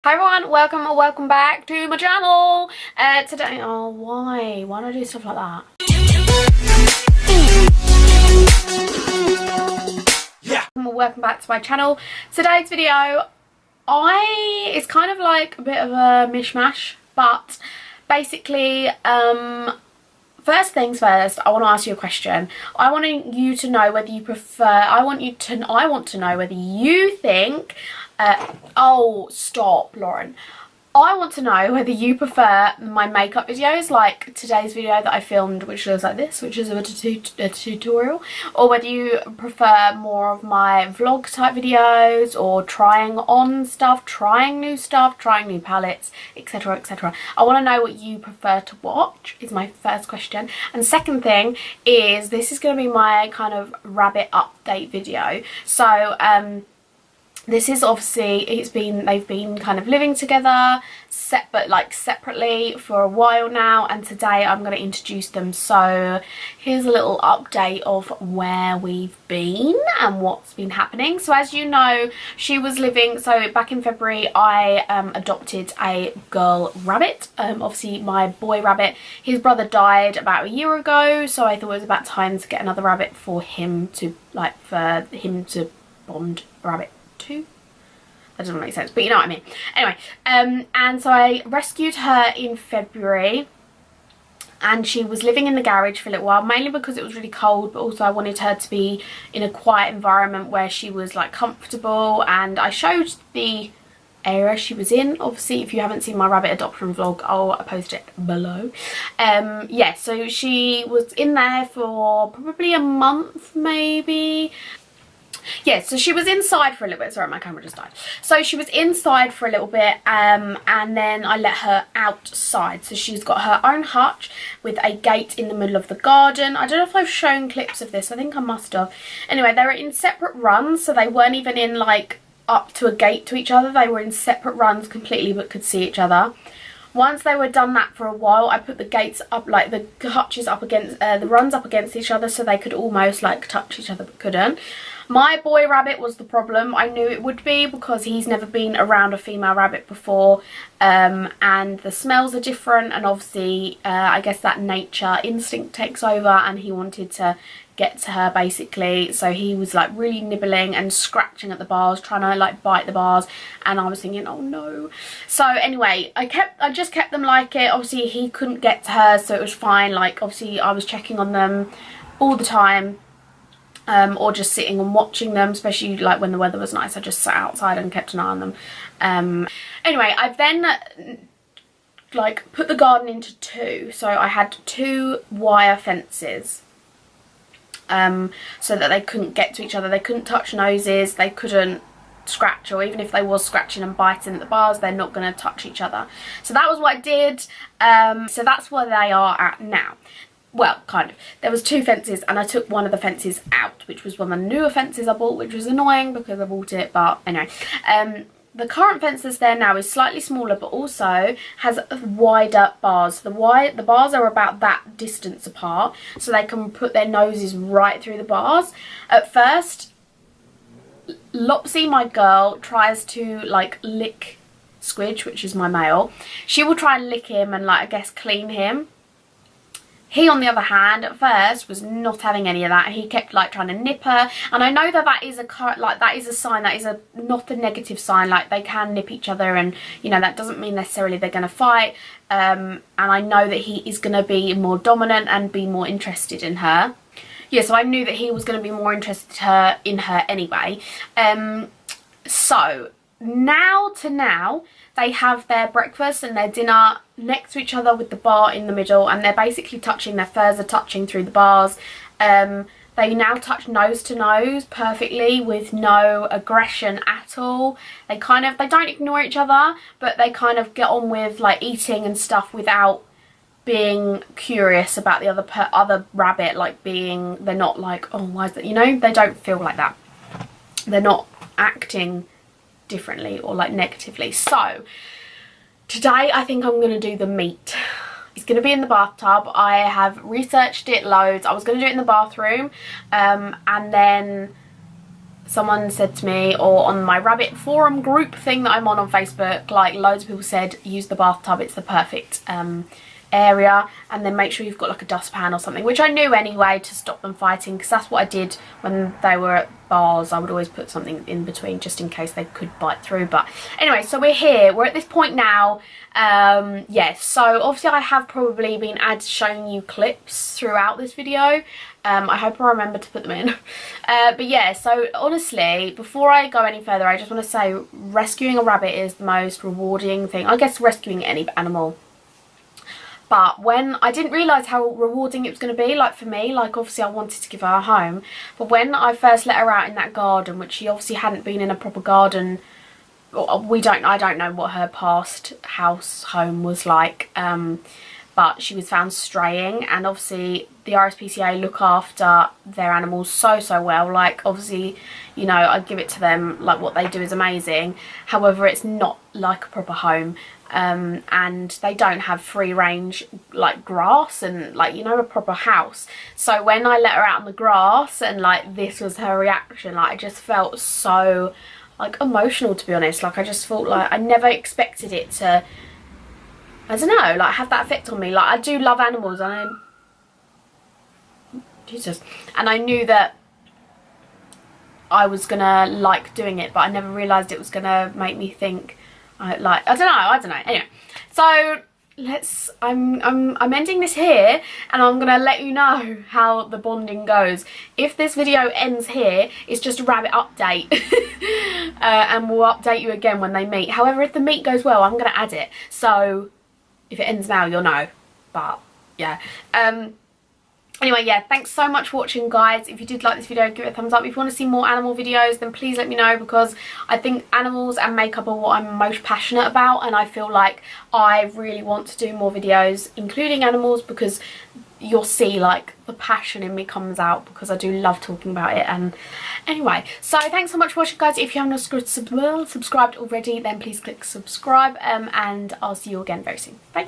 Hi everyone, welcome or welcome back to my channel. Today, oh why do I do stuff like that? Yeah. Welcome back to my channel. Today's video, it's kind of like a bit of a mishmash, but basically, first things first, I want to ask you a question. I want you to know whether you prefer, I want to know whether you think, oh, stop, Lauren. I want to know whether you prefer my makeup videos, like today's video that I filmed, which looks like this, which is a tutorial, or whether you prefer more of my vlog type videos, or trying on stuff, trying new palettes, etc, etc. I want to know what you prefer to watch, is my first question. And second thing is, this is going to be my kind of rabbit update video. So, this is obviously, they've been kind of living together, separately for a while now, and today I'm going to introduce them. So here's a little update of where we've been and what's been happening. So as you know, she was living, so back in February I adopted a girl rabbit. Obviously my boy rabbit, his brother died about a year ago, so I thought it was about time to get another rabbit for him to bond rabbit to. That doesn't make sense, but you know what I mean. Anyway, and so I rescued her in February, and she was living in the garage for a little while, mainly because it was really cold, but also I wanted her to be in a quiet environment where she was like comfortable. And I showed the area she was in. Obviously, if you haven't seen my rabbit adoption vlog, I'll post it below. Yeah, so she was in there for probably a month, maybe. Yeah, so she was inside for a little bit. Sorry, my camera just died. So she was inside for a little bit, and then I let her outside. So she's got her own hutch with a gate in the middle of the garden. I don't know if I've shown clips of this. I think I must have. Anyway, they were in separate runs, so they weren't even in like up to a gate to each other. They were in separate runs completely, but could see each other. Once they were done that for a while, I put the gates up, like the hutches up against, the runs up against each other, so they could almost like touch each other but couldn't. My boy rabbit was the problem. I knew it would be because he's never been around a female rabbit before, and the smells are different, and obviously I guess that nature instinct takes over, and he wanted to get to her basically. So he was like really nibbling and scratching at the bars, trying to like bite the bars, and I was thinking, oh no. So anyway, I just kept them like it. Obviously he couldn't get to her, so it was fine. Like obviously I was checking on them all the time, or just sitting and watching them, especially like when the weather was nice. I just sat outside and kept an eye on them. Anyway, I've then like put the garden into two. So I had 2 wire fences, so that they couldn't get to each other. They couldn't touch noses, they couldn't scratch, or even if they was scratching and biting at the bars, they're not going to touch each other. So that was what I did. So that's where they are at now. Well, kind of. There was 2 fences, and I took one of the fences out, which was one of the newer fences I bought, which was annoying because I bought it, but anyway. The current fence that's there now is slightly smaller, but also has wider bars. The bars are about that distance apart, so they can put their noses right through the bars. At first, Lopsy, my girl, tries to like lick Squidge, which is my male. She will try and lick him and like I guess clean him. He, on the other hand, at first was not having any of that. He kept like trying to nip her, and I know that that is a sign. That is not a negative sign. Like they can nip each other, and you know that doesn't mean necessarily they're going to fight. And I know that he is going to be more dominant and be more interested in her. Yeah, so I knew that he was going to be more interested in her anyway. So now they have their breakfast and their dinner next to each other with the bar in the middle, and they're basically touching, their furs are touching through the bars. They now touch nose to nose perfectly with no aggression at all. They don't ignore each other, but they kind of get on with like eating and stuff without being curious about the other rabbit, like they're not like, oh why is that, you know, they don't feel like that. They're not acting differently or like negatively. So today I think I'm going to do the meat. It's going to be in the bathtub. I have researched it loads. I was going to do it in the bathroom, and then someone said to me, or on my rabbit forum group thing that I'm on Facebook, like loads of people said use the bathtub, it's the perfect area, and then make sure you've got like a dustpan or something, which I knew anyway to stop them fighting, because that's what I did when they were at bars. I would always put something in between just in case they could bite through. But anyway, so we're here, we're at this point now. Yes, so obviously I have probably been showing you clips throughout this video. I hope I remember to put them in. But yeah, so honestly, before I go any further, I just want to say rescuing a rabbit is the most rewarding thing. I guess rescuing any animal. But when I didn't realise how rewarding it was going to be, like for me, like obviously I wanted to give her a home. But when I first let her out in that garden, which she obviously hadn't been in a proper garden, I don't know what her past home was like. But she was found straying, and obviously the RSPCA look after their animals so well. Like obviously, you know, I give it to them, like what they do is amazing. However, it's not like a proper home, and they don't have free range like grass and like, you know, a proper house. So when I let her out on the grass and like this was her reaction, like I just felt so like emotional, to be honest. Like I just felt like I never expected it to, I don't know, like have that effect on me. Like I do love animals, and I knew that I was gonna like doing it, but I never realised it was gonna make me think I don't know. Anyway, so I'm ending this here, and I'm gonna let you know how the bonding goes. If this video ends here, it's just a rabbit update. And we'll update you again when they meet. However, if the meet goes well, I'm gonna add it. So if it ends now, you'll know. But yeah, anyway, yeah, thanks so much for watching, guys. If you did like this video, give it a thumbs up. If you want to see more animal videos, then please let me know, because I think animals and makeup are what I'm most passionate about, and I feel like I really want to do more videos including animals, because you'll see like the passion in me comes out, because I do love talking about it. And anyway, so thanks so much for watching, guys. If you haven't subscribed already, then please click subscribe, and I'll see you again very soon. Bye.